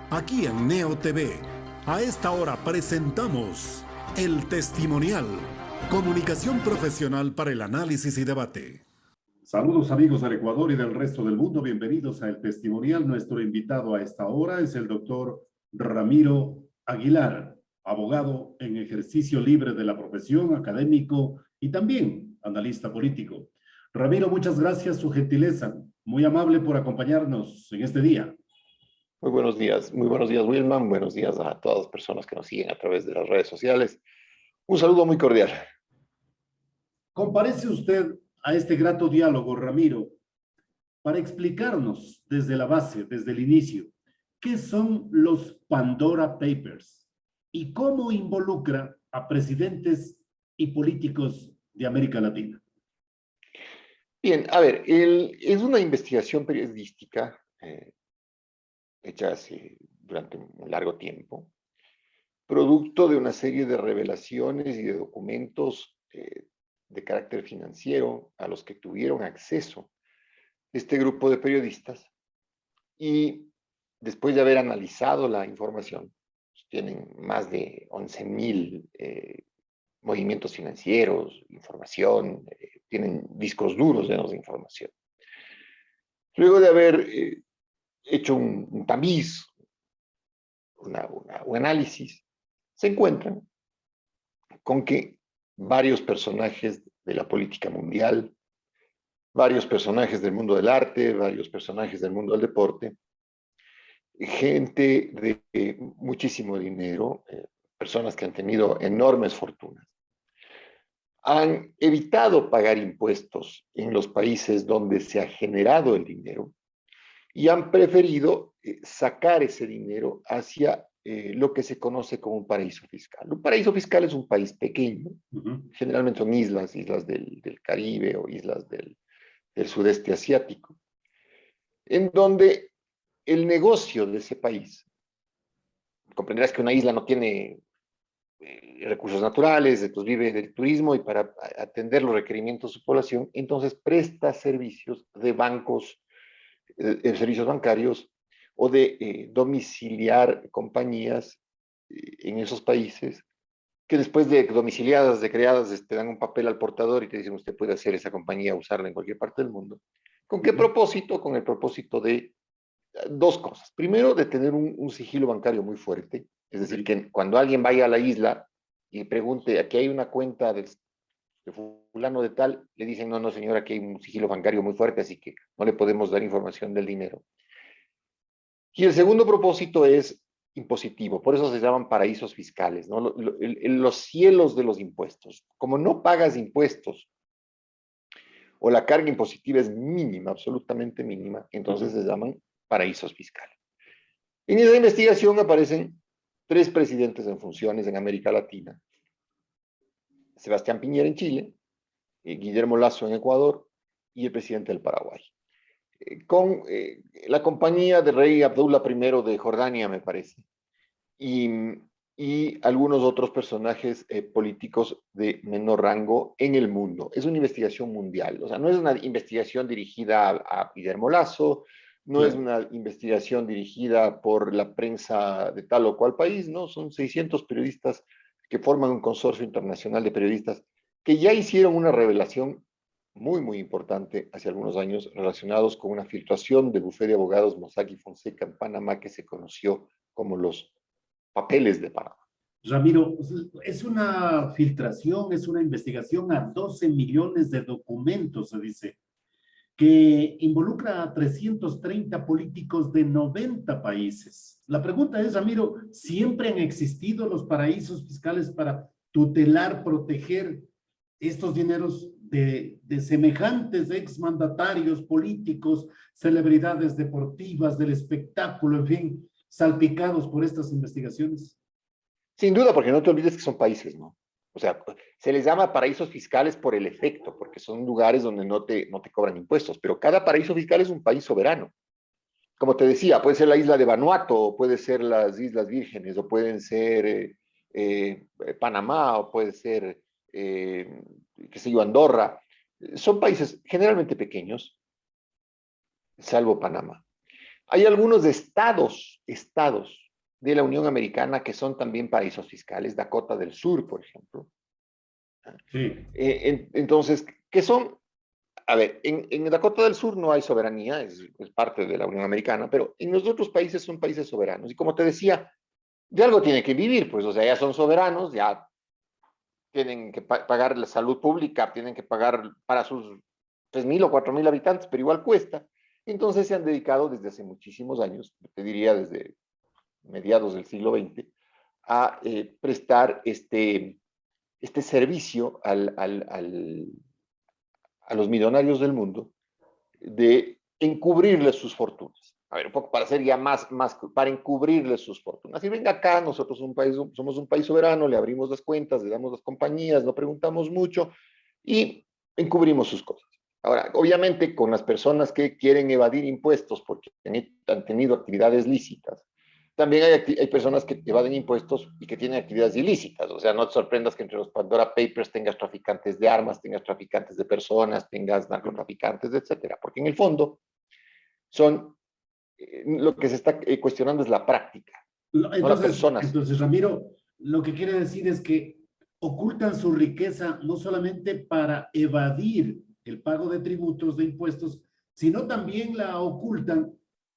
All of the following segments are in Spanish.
Aquí en Neo TV, a esta hora presentamos El Testimonial, comunicación profesional para el análisis y debate. Saludos amigos del Ecuador y del resto del mundo, bienvenidos a El Testimonial. Nuestro invitado a esta hora es el doctor Ramiro Aguilar, abogado en ejercicio libre de la profesión, académico y también analista político. Ramiro, muchas gracias, su gentileza, muy amable por acompañarnos en este día. Muy buenos días, Wilman. Buenos días a todas las personas que nos siguen a través de las redes sociales. Un saludo muy cordial. Comparece usted a este grato diálogo, Ramiro, para explicarnos desde la base, desde el inicio, qué son los Pandora Papers y cómo involucra a presidentes y políticos de América Latina. Bien, a ver, es una investigación periodística hecha durante un largo tiempo, producto de una serie de revelaciones y de documentos de carácter financiero a los que tuvieron acceso este grupo de periodistas, y después de haber analizado la información, pues, tienen más de 11.000 movimientos financieros, información, tienen discos duros llenos de información. Luego de haber hecho un tamiz, un análisis, se encuentran con que varios personajes de la política mundial, varios personajes del mundo del arte, varios personajes del mundo del deporte, gente de muchísimo dinero, personas que han tenido enormes fortunas, han evitado pagar impuestos en los países donde se ha generado el dinero y han preferido sacar ese dinero hacia lo que se conoce como un paraíso fiscal. Un paraíso fiscal es un país pequeño, generalmente son islas del Caribe o islas del sudeste asiático, en donde el negocio de ese país, comprenderás que una isla no tiene recursos naturales, entonces vive del turismo, y para atender los requerimientos de su población, entonces presta servicios de bancos, servicios bancarios, o de domiciliar compañías en esos países, que después de domiciliadas, de creadas, te dan un papel al portador y te dicen: usted puede hacer esa compañía, usarla en cualquier parte del mundo. ¿Con qué propósito? Con el propósito de dos cosas. Primero, de tener un sigilo bancario muy fuerte, es decir, que cuando alguien vaya a la isla y pregunte: aquí hay una cuenta de fulano de tal, le dicen: no, no señora, aquí hay un sigilo bancario muy fuerte, así que no le podemos dar información del dinero. Y el segundo propósito es impositivo, por eso se llaman paraísos fiscales, ¿no? Los cielos de los impuestos. Como no pagas impuestos o la carga impositiva es mínima, absolutamente mínima, entonces se llaman paraísos fiscales. En esa investigación aparecen 3 presidentes en funciones en América Latina: Sebastián Piñera en Chile, Guillermo Lasso en Ecuador y el presidente del Paraguay. Con la compañía de rey Abdullah I de Jordania, me parece, y, y algunos otros personajes políticos de menor rango en el mundo. Es una investigación mundial, o sea, no es una investigación dirigida a Guillermo Lasso, no es una investigación dirigida por la prensa de tal o cual país, no, son 600 periodistas que forman un consorcio internacional de periodistas que ya hicieron una revelación muy, muy importante hace algunos años, relacionados con una filtración del bufete de abogados Mossack y Fonseca en Panamá, que se conoció como los papeles de Panamá. Ramiro, es una filtración, es una investigación a 12 millones de documentos, se dice, que involucra a 330 políticos de 90 países. La pregunta es, Ramiro, ¿siempre han existido los paraísos fiscales para tutelar, proteger estos dineros de semejantes exmandatarios políticos, celebridades deportivas, del espectáculo, en fin, salpicados por estas investigaciones? Sin duda, porque no te olvides que son países, ¿no? O sea, se les llama paraísos fiscales por el efecto, porque son lugares donde no te cobran impuestos, pero cada paraíso fiscal es un país soberano. Como te decía, puede ser la isla de Vanuatu, o puede ser las Islas Vírgenes, o pueden ser Panamá, o puede ser, qué sé yo, Andorra. Son países generalmente pequeños, salvo Panamá. Hay algunos estados de la Unión Americana que son también paraísos fiscales, Dakota del Sur, por ejemplo. Sí, Entonces, ¿qué son? A ver, en Dakota del Sur no hay soberanía, es parte de la Unión Americana, pero en los otros países son países soberanos. Y como te decía, de algo tienen que vivir, pues, o sea, ya son soberanos, ya tienen que pagar la salud pública, tienen que pagar para sus 3.000 o 4.000 habitantes, pero igual cuesta. Entonces se han dedicado desde hace muchísimos años, te diría desde mediados del siglo XX, a prestar este servicio a los millonarios del mundo de encubrirles sus fortunas. A ver, un poco para hacer ya para encubrirles sus fortunas. Y venga acá, nosotros somos un país soberano, le abrimos las cuentas, le damos las compañías, no preguntamos mucho y encubrimos sus cosas. Ahora, obviamente con las personas que quieren evadir impuestos porque han tenido actividades lícitas, también hay personas que evaden impuestos y que tienen actividades ilícitas. O sea, no te sorprendas que entre los Pandora Papers tengas traficantes de armas, tengas traficantes de personas, tengas narcotraficantes, etcétera. Porque en el fondo son, lo que se está cuestionando es la práctica, no la persona. Entonces, Ramiro, lo que quiere decir es que ocultan su riqueza no solamente para evadir el pago de tributos, de impuestos, sino también la ocultan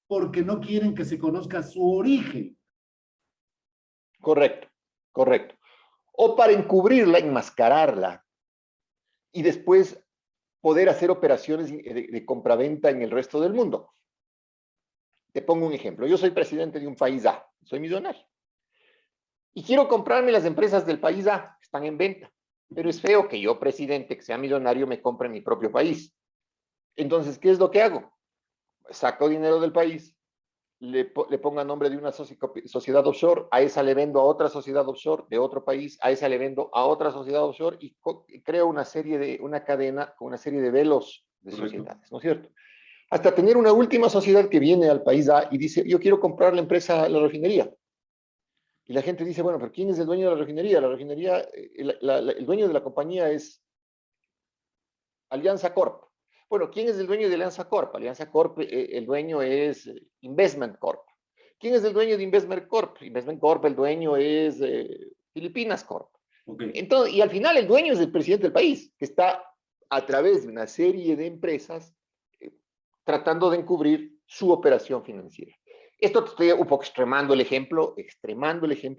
porque no quieren que se conozca su origen. Correcto, correcto. O para encubrirla, enmascararla y después poder hacer operaciones de compraventa en el resto del mundo. Te pongo un ejemplo. Yo soy presidente de un país A, soy millonario. Y quiero comprarme las empresas del país A, que están en venta. Pero es feo que yo, presidente, que sea millonario, me compre en mi propio país. Entonces, ¿qué es lo que hago? Saco dinero del país, le pongo a nombre de una sociedad offshore, a esa le vendo a otra sociedad offshore de otro país, a esa le vendo a otra sociedad offshore y creo una cadena con una serie de velos de sociedades, ¿no es cierto? Hasta tener una última sociedad que viene al país A y dice, yo quiero comprar la empresa, la refinería. Y la gente dice, bueno, pero ¿quién es el dueño de la refinería? La refinería, el dueño de la compañía es Alianza Corp. Bueno, ¿quién es el dueño de Alianza Corp? Alianza Corp, el dueño es Investment Corp. ¿Quién es el dueño de Investment Corp? Investment Corp, el dueño es Filipinas Corp. Okay. Entonces, y al final el dueño es el presidente del país, que está a través de una serie de empresas tratando de encubrir su operación financiera. Esto te estoy un poco extremando el ejemplo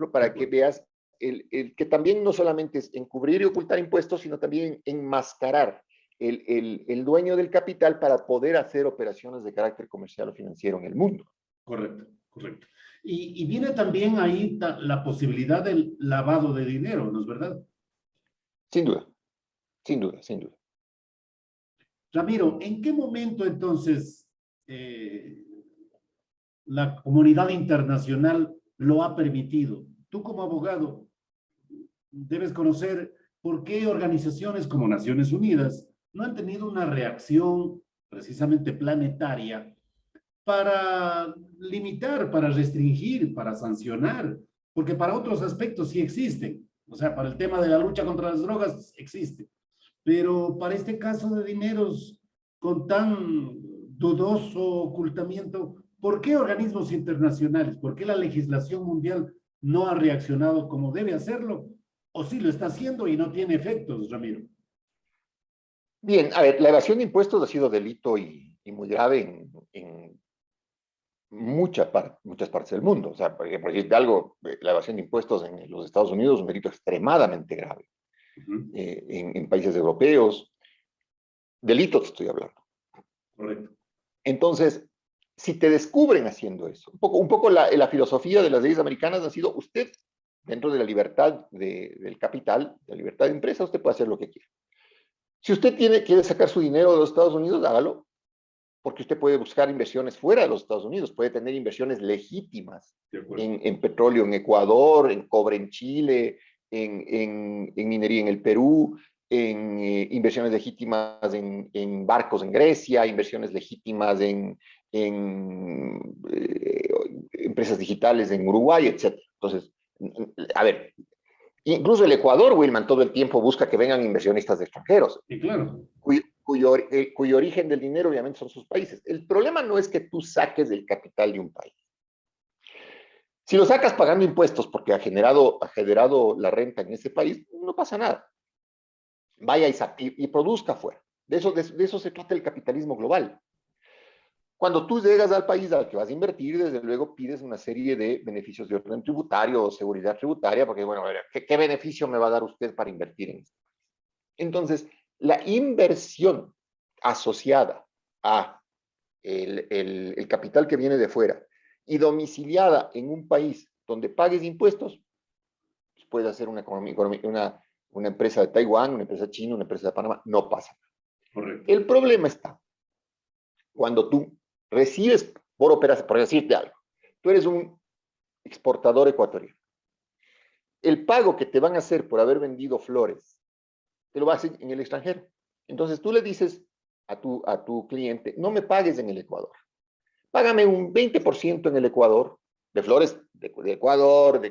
para que veas que también no solamente es encubrir y ocultar impuestos, sino también enmascarar el dueño del capital para poder hacer operaciones de carácter comercial o financiero en el mundo. Correcto, correcto. Y viene también ahí la posibilidad del lavado de dinero, ¿no es verdad? Sin duda, sin duda, sin duda. Ramiro, ¿en qué momento entonces la comunidad internacional lo ha permitido? Tú como abogado debes conocer por qué organizaciones como Naciones Unidas no han tenido una reacción precisamente planetaria para limitar, para restringir, para sancionar, porque para otros aspectos sí existen. O sea, para el tema de la lucha contra las drogas existe, pero para este caso de dineros con tan dudoso ocultamiento, ¿por qué organismos internacionales, por qué la legislación mundial no ha reaccionado como debe hacerlo? ¿O sí lo está haciendo y no tiene efectos, Ramiro? Bien, a ver, la evasión de impuestos ha sido delito y muy grave en muchas partes del mundo. O sea, por decirte algo, la evasión de impuestos en los Estados Unidos es un delito extremadamente grave. En países europeos, delitos estoy hablando. Correcto. Entonces, si te descubren haciendo eso, un poco la filosofía de las leyes americanas ha sido, usted, dentro de la libertad del capital, de la libertad de empresa, usted puede hacer lo que quiera. Si usted quiere sacar su dinero de los Estados Unidos, hágalo, porque usted puede buscar inversiones fuera de los Estados Unidos, puede tener inversiones legítimas en petróleo en Ecuador, en cobre en Chile, en minería en el Perú, en inversiones legítimas en barcos en Grecia, inversiones legítimas en empresas digitales en Uruguay, etc. Entonces, a ver, incluso el Ecuador, Wilman, todo el tiempo busca que vengan inversionistas extranjeros. Sí, claro. cuyo origen del dinero obviamente son sus países. El problema no es que tú saques el capital de un país. Si lo sacas pagando impuestos porque ha generado la renta en ese país, no pasa nada. Vaya y produzca afuera. De eso se trata el capitalismo global. Cuando tú llegas al país al que vas a invertir, desde luego pides una serie de beneficios de orden tributario o seguridad tributaria, porque, bueno, ¿qué beneficio me va a dar usted para invertir en esto? Entonces, la inversión asociada a el capital que viene de fuera y domiciliada en un país donde pagues impuestos, pues puede ser una empresa de Taiwán, una empresa china, una empresa de Panamá, no pasa. Correcto. El problema está cuando tú recibes por operación, por decirte algo, tú eres un exportador ecuatoriano. El pago que te van a hacer por haber vendido flores, te lo va a hacer en el extranjero. Entonces tú le dices a tu cliente, no me pagues en el Ecuador, págame un 20% en el Ecuador, de flores de Ecuador,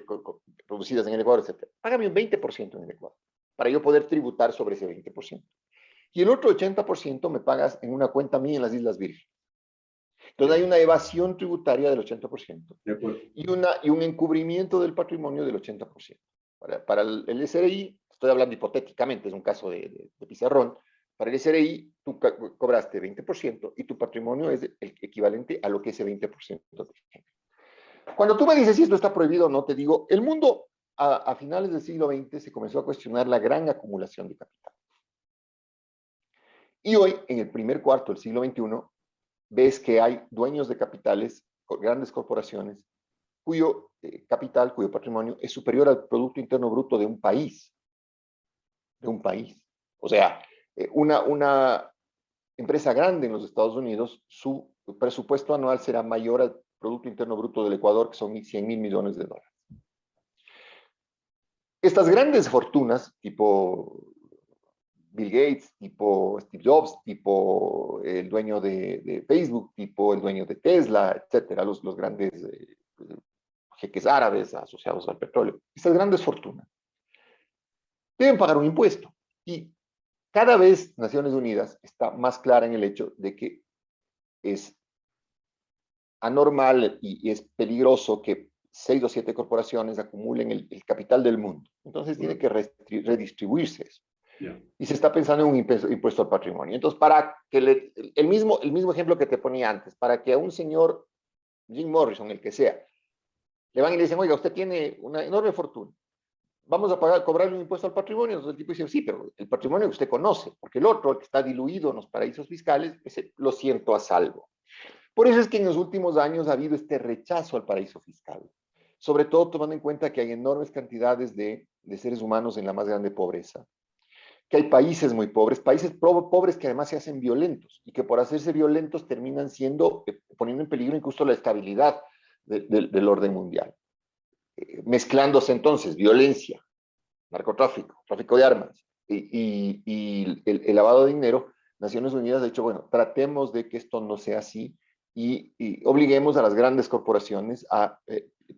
producidas en el Ecuador, etc. Págame un 20% en el Ecuador, para yo poder tributar sobre ese 20%. Y el otro 80% me pagas en una cuenta mía en las Islas Vírgenes. Entonces hay una evasión tributaria del 80% De acuerdo. y un encubrimiento del patrimonio del 80%. Para el SRI, estoy hablando hipotéticamente, es un caso de pizarrón, para el SRI tú cobraste 20% y tu patrimonio es el equivalente a lo que ese 20% te genera. Cuando tú me dices si esto está prohibido o no, te digo, el mundo a finales del siglo XX se comenzó a cuestionar la gran acumulación de capital. Y hoy, en el primer cuarto del siglo XXI, ves que hay dueños de capitales, grandes corporaciones, cuyo capital, cuyo patrimonio es superior al Producto Interno Bruto de un país. De un país. O sea, una empresa grande en los Estados Unidos, su presupuesto anual será mayor al Producto Interno Bruto del Ecuador, que son 100.000 millones de dólares. Estas grandes fortunas, tipo Bill Gates, tipo Steve Jobs, tipo el dueño de Facebook, tipo el dueño de Tesla, etcétera, los grandes jeques árabes asociados al petróleo, estas grandes fortunas, deben pagar un impuesto. Y cada vez Naciones Unidas está más clara en el hecho de que es anormal y es peligroso que 6 o 7 corporaciones acumulen el capital del mundo. Entonces tiene que redistribuirse eso. Yeah. Y se está pensando en un impuesto al patrimonio. Entonces, para que el mismo ejemplo que te ponía antes, para que a un señor, Jim Morrison, el que sea, le van y le dicen, oiga, usted tiene una enorme fortuna, vamos a cobrarle un impuesto al patrimonio. Entonces el tipo dice, sí, pero el patrimonio que usted conoce, porque el otro, el que está diluido en los paraísos fiscales, ese lo siento a salvo. Por eso es que en los últimos años ha habido este rechazo al paraíso fiscal, sobre todo tomando en cuenta que hay enormes cantidades de seres humanos en la más grande pobreza, que hay países muy pobres, países pobres que además se hacen violentos y que por hacerse violentos terminan poniendo en peligro incluso la estabilidad del orden mundial. Mezclándose entonces violencia, narcotráfico, tráfico de armas y el lavado de dinero, Naciones Unidas ha dicho, bueno, tratemos de que esto no sea así y obliguemos a las grandes corporaciones a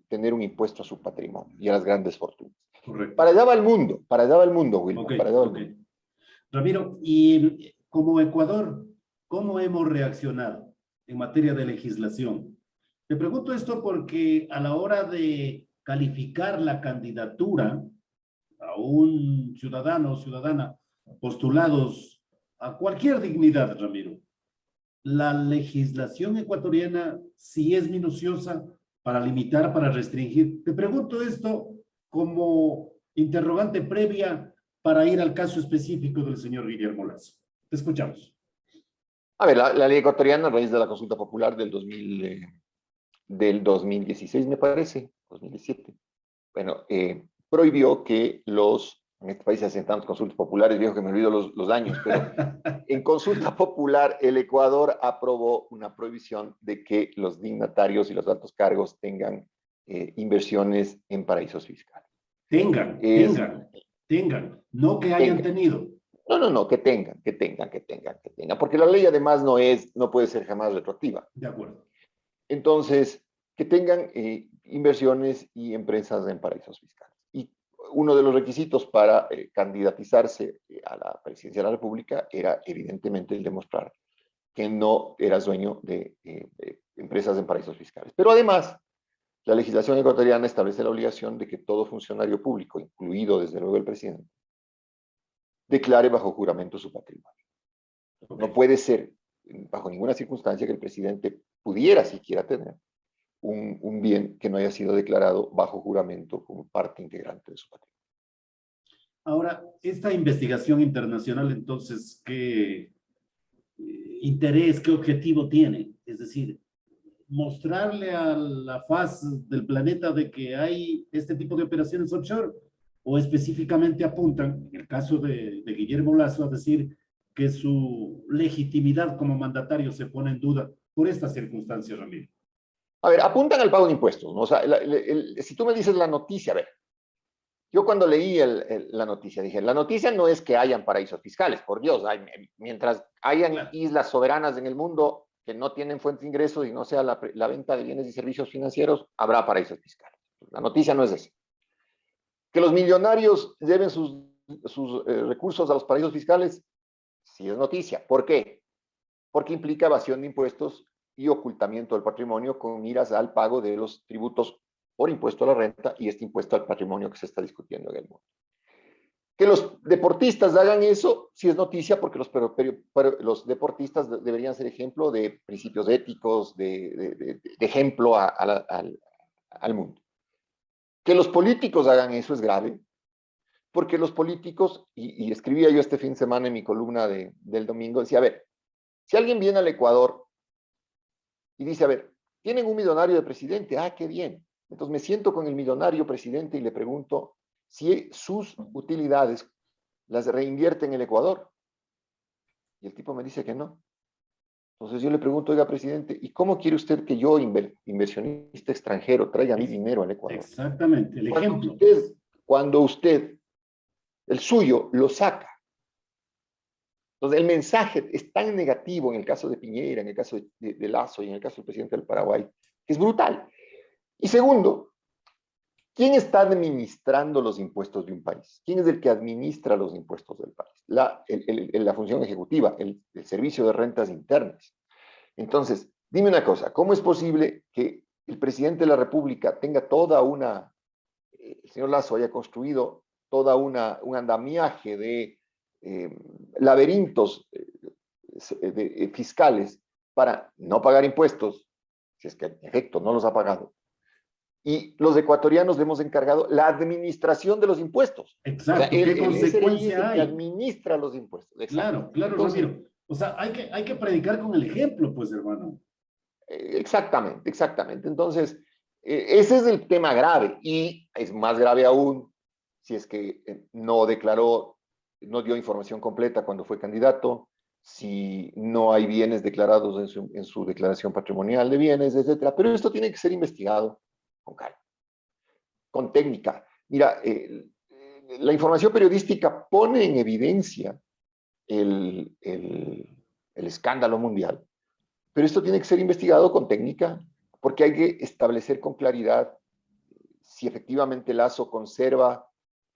tener un impuesto a su patrimonio y a las grandes fortunas. Correcto. Para allá va el mundo, Wilma, Okay, para allá va el okay. mundo. Ramiro, y como Ecuador, ¿cómo hemos reaccionado en materia de legislación? Te pregunto esto porque a la hora de calificar la candidatura a un ciudadano o ciudadana postulados a cualquier dignidad, Ramiro, la legislación ecuatoriana sí es minuciosa para limitar, para restringir. Te pregunto esto como interrogante previa para ir al caso específico del señor Guillermo Lazo. Te escuchamos. A ver, la ley ecuatoriana, a raíz de la consulta popular del 2016, me parece, 2017, bueno, prohibió que en este país se hacen tantas consultas populares, viejo que me olvido los años, pero en consulta popular el Ecuador aprobó una prohibición de que los dignatarios y los altos cargos tengan inversiones en paraísos fiscales. Tengan, no que hayan tenido. No, que tengan, porque la ley además no puede ser jamás retroactiva. De acuerdo. Entonces, que tengan inversiones y empresas en paraísos fiscales. Y uno de los requisitos para candidatizarse a la presidencia de la República era evidentemente el demostrar que no eras dueño de empresas en paraísos fiscales. Pero además, la legislación ecuatoriana establece la obligación de que todo funcionario público, incluido desde luego el presidente, declare bajo juramento su patrimonio. No puede ser, bajo ninguna circunstancia, que el presidente pudiera siquiera tener un bien que no haya sido declarado bajo juramento como parte integrante de su patrimonio. Ahora, esta investigación internacional, entonces, ¿qué interés, qué objetivo tiene? Es decir, mostrarle a la faz del planeta de que hay este tipo de operaciones offshore, o específicamente apuntan, en el caso de Guillermo Lasso, a decir que su legitimidad como mandatario se pone en duda por estas circunstancias, Ramiro. A ver, apuntan al pago de impuestos, ¿no? O sea, si tú me dices la noticia, a ver, yo cuando leí la noticia dije, la noticia no es que hayan paraísos fiscales, por Dios, mientras hayan Claro. islas soberanas en el mundo que no tienen fuente de ingresos y no sea la venta de bienes y servicios financieros, habrá paraísos fiscales. La noticia no es esa. Que los millonarios lleven sus recursos a los paraísos fiscales, sí es noticia. ¿Por qué? Porque implica evasión de impuestos y ocultamiento del patrimonio con miras al pago de los tributos por impuesto a la renta y este impuesto al patrimonio que se está discutiendo en el mundo. Que los deportistas hagan eso sí es noticia porque los deportistas deberían ser ejemplo de principios éticos, de ejemplo al mundo. Que los políticos hagan eso es grave, porque los políticos, y escribía yo este fin de semana en mi columna del domingo, decía, a ver, si alguien viene al Ecuador y dice, a ver, tienen un millonario de presidente, ah, qué bien. Entonces me siento con el millonario presidente y le pregunto si sus utilidades las reinvierte en el Ecuador. Y el tipo me dice que no. Entonces yo le pregunto, oiga, presidente, ¿y cómo quiere usted que yo, inversionista extranjero, traiga mi dinero al Ecuador? Exactamente, el Cuando ejemplo. usted, el suyo, lo saca. Entonces el mensaje es tan negativo en el caso de Piñera, en el caso de Lasso y en el caso del presidente del Paraguay, que es brutal. Y segundo, ¿quién está administrando los impuestos de un país? ¿Quién es el que administra los impuestos del país? La función ejecutiva, el servicio de rentas internas. Entonces, dime una cosa, ¿cómo es posible que el presidente de la República tenga el señor Lasso haya construido un andamiaje de laberintos fiscales para no pagar impuestos, si es que en efecto no los ha pagado? Y los ecuatorianos le hemos encargado la administración de los impuestos. Exacto, O sea, ¿qué el SRI es consecuencia el que hay? administra los impuestos. Exacto. Claro, claro, Entonces, Ramiro. O sea, hay que predicar con el ejemplo, pues, hermano. exactamente, exactamente. Entonces, ese es el tema grave. Y es más grave aún si es que no declaró, no dio información completa cuando fue candidato, si no hay bienes declarados en su declaración patrimonial de bienes, etcétera. Pero esto tiene que ser investigado con calma, con técnica. Mira, la información periodística pone en evidencia el escándalo mundial, pero esto tiene que ser investigado con técnica, porque hay que establecer con claridad si efectivamente Lasso conserva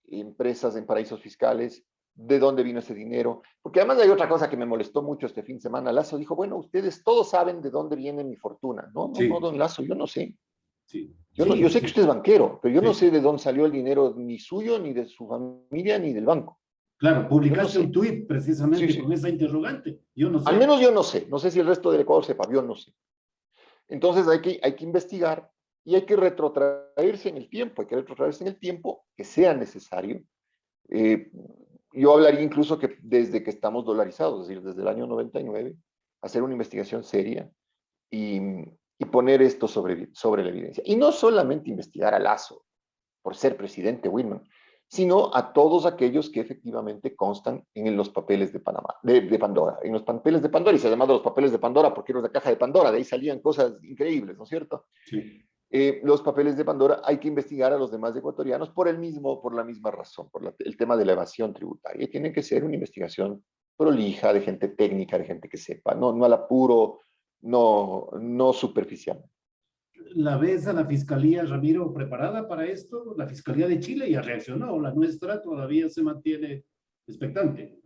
empresas en paraísos fiscales, de dónde vino ese dinero. Porque además hay otra cosa que me molestó mucho este fin de semana. Lasso dijo, bueno, ustedes todos saben de dónde viene mi fortuna. No, no, no, Sí, don Lasso, yo no sé. sí, Yo sí, sé que sí, usted es banquero, pero yo no sí. sé de dónde salió el dinero ni suyo, ni de su familia, ni del banco. Claro, Yo no publicaste un sé. tuit Sí, precisamente con sí. esa interrogante. Yo no Al sé. menos yo no sé. No sé si el resto del Ecuador sepa, yo no sé. Entonces hay que investigar y hay que retrotraerse en el tiempo. Hay que retrotraerse en el tiempo que sea necesario. Eh, yo hablaría incluso que desde que estamos dolarizados, es decir, desde el año 99, hacer una investigación seria y, y poner esto sobre la evidencia. Y no solamente investigar a Lasso por ser presidente Wilman, sino a todos aquellos que efectivamente constan en los papeles de Panamá, de Pandora, en los papeles de Pandora, y se llaman los papeles de Pandora porque era la caja de Pandora, de ahí salían cosas increíbles, ¿no es cierto? Sí. Los papeles de Pandora hay que investigar a los demás ecuatorianos por la misma razón, el tema de la evasión tributaria. Y tiene que ser una investigación prolija, de gente técnica, de gente que sepa, no al apuro, no superficial. ¿La ves a la Fiscalía, Ramiro, preparada para esto? La Fiscalía de Chile ya reaccionó, la nuestra todavía se mantiene expectante.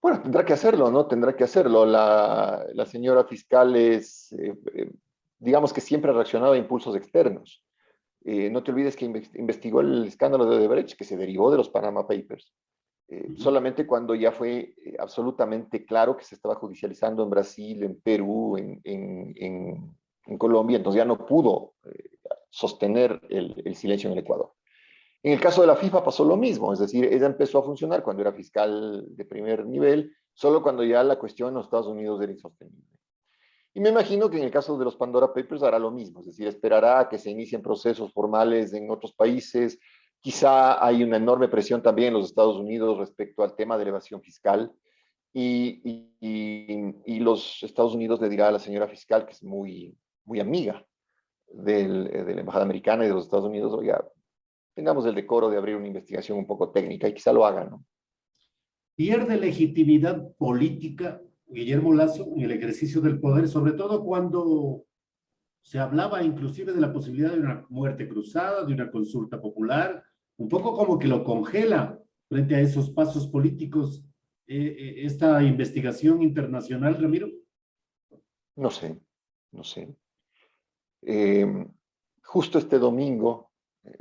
Bueno, tendrá que hacerlo, ¿no? Tendrá que hacerlo. La señora fiscal es, digamos que siempre ha reaccionado a impulsos externos. No te olvides que investigó el escándalo de Odebrecht, que se derivó de los Panama Papers. Ujú. Solamente cuando ya fue absolutamente claro que se estaba judicializando en Brasil, en Perú, en Colombia, entonces ya no pudo sostener el silencio en el Ecuador. En el caso de la FIFA pasó lo mismo, es decir, ella empezó a funcionar cuando era fiscal de primer nivel, solo cuando ya la cuestión en los Estados Unidos era insostenible. Y me imagino que en el caso de los Pandora Papers hará lo mismo, es decir, esperará a que se inicien procesos formales en otros países. Quizá hay una enorme presión también en los Estados Unidos respecto al tema de elevación fiscal y los Estados Unidos le dirá a la señora fiscal, que es muy amiga de la Embajada Americana y de los Estados Unidos, oiga, tengamos el decoro de abrir una investigación un poco técnica y quizá lo hagan, ¿no? Pierde legitimidad política Guillermo Lasso en el ejercicio del poder, sobre todo cuando se hablaba inclusive de la posibilidad de una muerte cruzada, de una consulta popular, un poco como que lo congela frente a esos pasos políticos, esta investigación internacional, Ramiro. No sé, no sé. Eh, Justo este domingo,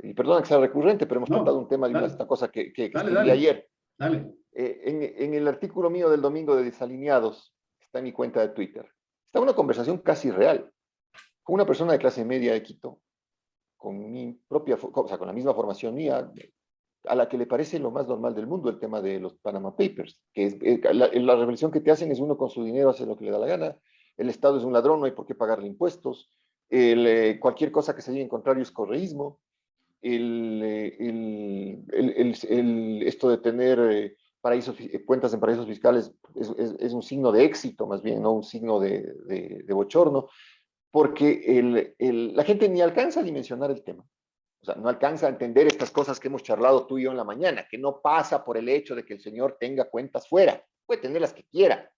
y perdona que sea recurrente, pero hemos tratado No, un tema de dale, esta cosa que dale, escribí dale, ayer. dale. En el artículo mío del domingo de Desalineados, está en mi cuenta de Twitter, está una conversación casi real con una persona de clase media de Quito, con mi propia, o sea, con la misma formación mía, a la que le parece lo más normal del mundo el tema de los Panama Papers, que es, la reflexión que te hacen es uno con su dinero hace lo que le da la gana, el Estado es un ladrón, no hay por qué pagarle impuestos, cualquier cosa que se diga en contrario es correísmo, esto de tener cuentas en paraísos fiscales es un signo de éxito, más bien, no un signo de bochorno, porque la gente ni alcanza a dimensionar el tema. O sea, no alcanza a entender estas cosas que hemos charlado tú y yo en la mañana, que no pasa por el hecho de que el señor tenga cuentas fuera. Puede tener las que quiera.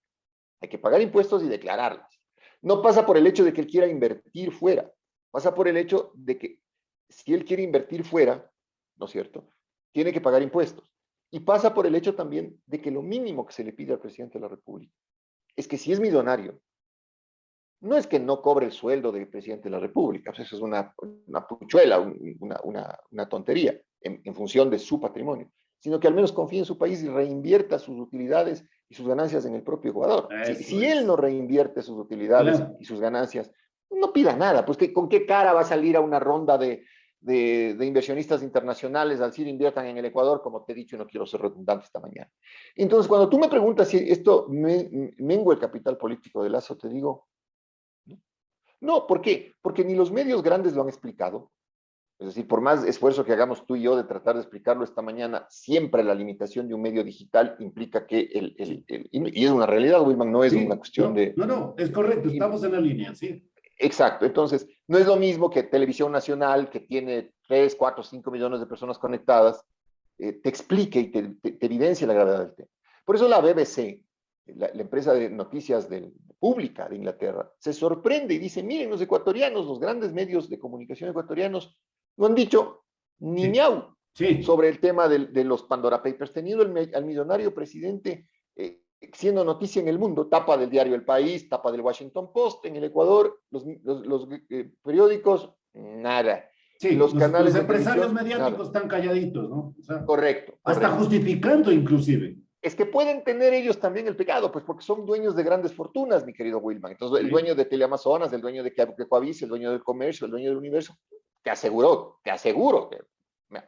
Hay que pagar impuestos y declararlas. No pasa por el hecho de que él quiera invertir fuera. Pasa por el hecho de que si él quiere invertir fuera, ¿no es cierto? Tiene que pagar impuestos. Y pasa por el hecho también de que lo mínimo que se le pide al presidente de la República es que si es millonario, no es que no cobre el sueldo del presidente de la República, pues eso es una puchuela, una tontería en función de su patrimonio, sino que al menos confíe en su país y reinvierta sus utilidades y sus ganancias en el propio Ecuador. Eso Si él es. no reinvierte sus utilidades Claro. y sus ganancias, no pida nada, pues ¿con qué cara va a salir a una ronda de inversionistas internacionales al decir inviertan en el Ecuador, como te he dicho y no quiero ser redundante esta mañana? Entonces, cuando tú me preguntas si esto mengua el capital político de Lazo, te digo, no, ¿por qué? Porque ni los medios grandes lo han explicado. Es decir, por más esfuerzo que hagamos tú y yo de tratar de explicarlo esta mañana, siempre la limitación de un medio digital implica que Sí, y es una realidad, Wilman, no es una sí, cuestión no, de... no, no, es correcto, estamos en la línea, sí. Exacto, entonces, no es lo mismo que Televisión Nacional, que tiene 3, 4, 5 millones de personas conectadas, te explique y te evidencie la gravedad del tema. Por eso la BBC, la empresa de noticias pública de Inglaterra, se sorprende y dice, miren, los ecuatorianos, los grandes medios de comunicación ecuatorianos, no han dicho ni Sí, miau sí, sobre el tema de los Pandora Papers, teniendo al millonario presidente siendo noticia en el mundo, tapa del diario El País, tapa del Washington Post, en el Ecuador, los periódicos, nada. sí, Los los canales de empresarios televisión, nada. mediáticos están calladitos, ¿no? O sea, Correcto, hasta correcto. justificando inclusive. Es que pueden tener ellos también el pecado, pues porque son dueños de grandes fortunas, mi querido Wilman. Entonces, el Sí, dueño de Teleamazonas, el dueño de Coavisa, el dueño del comercio, el dueño del universo, te aseguro, que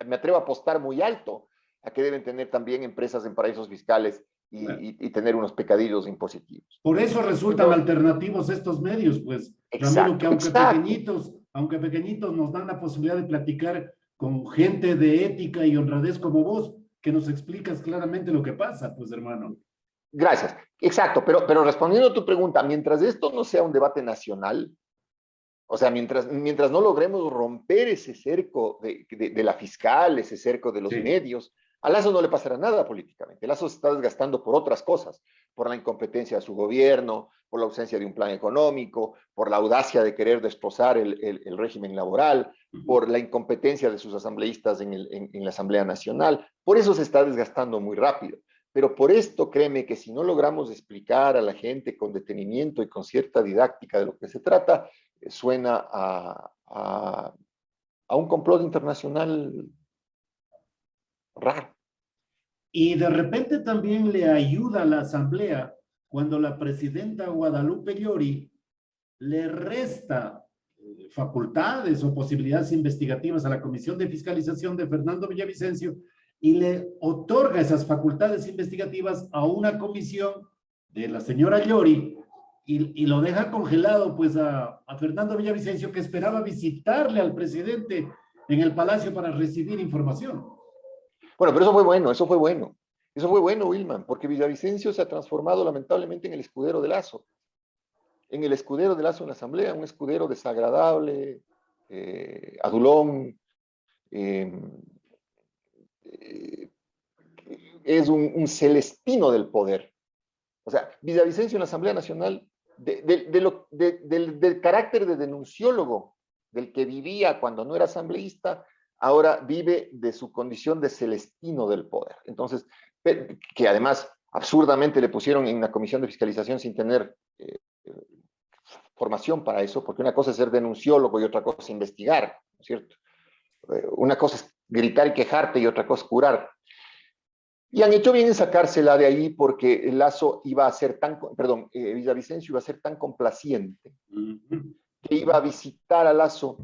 me atrevo a apostar muy alto a que deben tener también empresas en paraísos fiscales claro. y tener unos pecadillos impositivos. Por eso resultan Entonces, alternativos estos medios, pues, Ramiro, que exacto, exacto. aunque pequeñitos nos dan la posibilidad de platicar con gente de ética y honradez como vos, que nos explicas claramente lo que pasa, pues, hermano. Gracias. Exacto, pero respondiendo a tu pregunta, mientras esto no sea un debate nacional, o sea, mientras no logremos romper ese cerco de la fiscal, ese cerco de los Sí. medios, a Lazo no le pasará nada políticamente. Lazo se está desgastando por otras cosas, por la incompetencia de su gobierno, por la ausencia de un plan económico, por la audacia de querer destrozar el régimen laboral, Ujú. por la incompetencia de sus asambleístas en la Asamblea Nacional. Por eso se está desgastando muy rápido. Pero por esto, créeme que si no logramos explicar a la gente con detenimiento y con cierta didáctica de lo que se trata, suena a un complot internacional raro. Y de repente también le ayuda a la Asamblea cuando la presidenta Guadalupe Llori le resta facultades o posibilidades investigativas a la Comisión de Fiscalización de Fernando Villavicencio y le otorga esas facultades investigativas a una comisión de la señora Llori y lo deja congelado pues a Fernando Villavicencio, que esperaba visitarle al presidente en el Palacio para recibir información. Bueno, pero eso fue bueno, eso fue bueno. Eso fue bueno, Wilman, porque Villavicencio se ha transformado lamentablemente en el escudero de Lazo. En el escudero de Lazo en la Asamblea, un escudero desagradable, adulón, es un celestino del poder. O sea, Villavicencio en la Asamblea Nacional, del carácter de denunciólogo del que vivía cuando no era asambleísta, ahora vive de su condición de celestino del poder. Entonces, que además absurdamente le pusieron en una comisión de fiscalización sin tener formación para eso, porque una cosa es ser denunciólogo y otra cosa es investigar, ¿no es cierto? Una cosa es gritar y quejarte y otra cosa es curar. Y han hecho bien en sacársela de ahí porque Lazo iba a ser Villavicencio iba a ser tan complaciente que iba a visitar a Lazo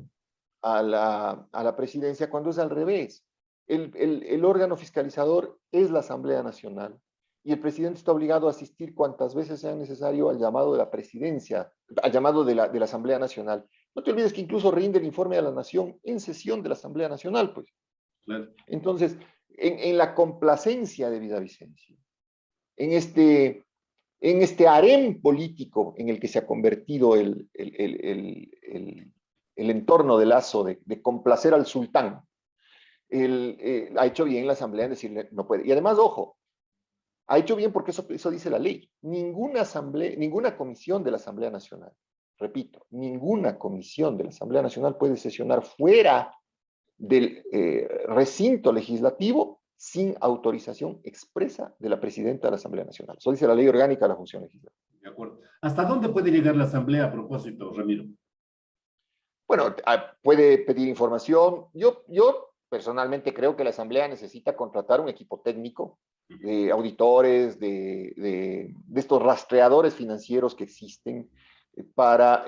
a la presidencia cuando es al revés. El órgano fiscalizador es la Asamblea Nacional y el presidente está obligado a asistir cuantas veces sea necesario al llamado de la presidencia, al llamado de la Asamblea Nacional. No te olvides que incluso rinde el informe a la Nación en sesión de la Asamblea Nacional, pues. Claro. Entonces, en la complacencia de Villavicencio, en este harén político en el que se ha convertido el entorno de Lazo, de complacer al sultán, ha hecho bien la Asamblea en decirle no puede. Y además, ojo, ha hecho bien porque eso dice la ley. Ninguna comisión de la Asamblea Nacional, repito, ninguna comisión de la Asamblea Nacional puede sesionar fuera del recinto legislativo sin autorización expresa de la presidenta de la Asamblea Nacional. Eso dice la ley orgánica de la función legislativa. De acuerdo. ¿Hasta dónde puede llegar la Asamblea a propósito, Ramiro? Bueno, puede pedir información. Yo personalmente creo que la Asamblea necesita contratar un equipo técnico, de auditores, de estos rastreadores financieros que existen para,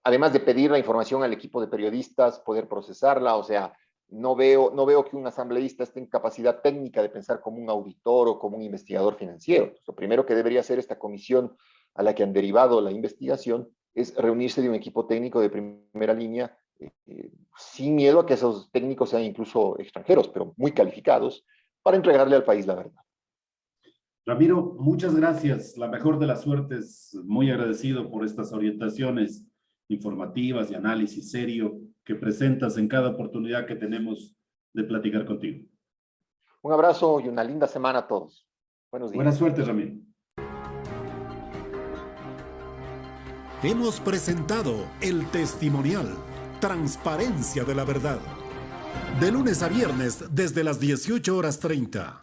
además de pedir la información al equipo de periodistas, poder procesarla. O sea, no veo que un asambleísta esté en capacidad técnica de pensar como un auditor o como un investigador financiero. Lo primero que debería hacer esta comisión a la que han derivado la investigación es reunirse de un equipo técnico de primera línea, sin miedo a que esos técnicos sean incluso extranjeros, pero muy calificados, para entregarle al país la verdad. Ramiro, muchas gracias. La mejor de las suertes. Muy agradecido por estas orientaciones informativas y análisis serio que presentas en cada oportunidad que tenemos de platicar contigo. Un abrazo y una linda semana a todos. Buenos días. Buena suerte, Ramiro. Hemos presentado el testimonial Transparencia de la Verdad. De lunes a viernes desde las 18:30.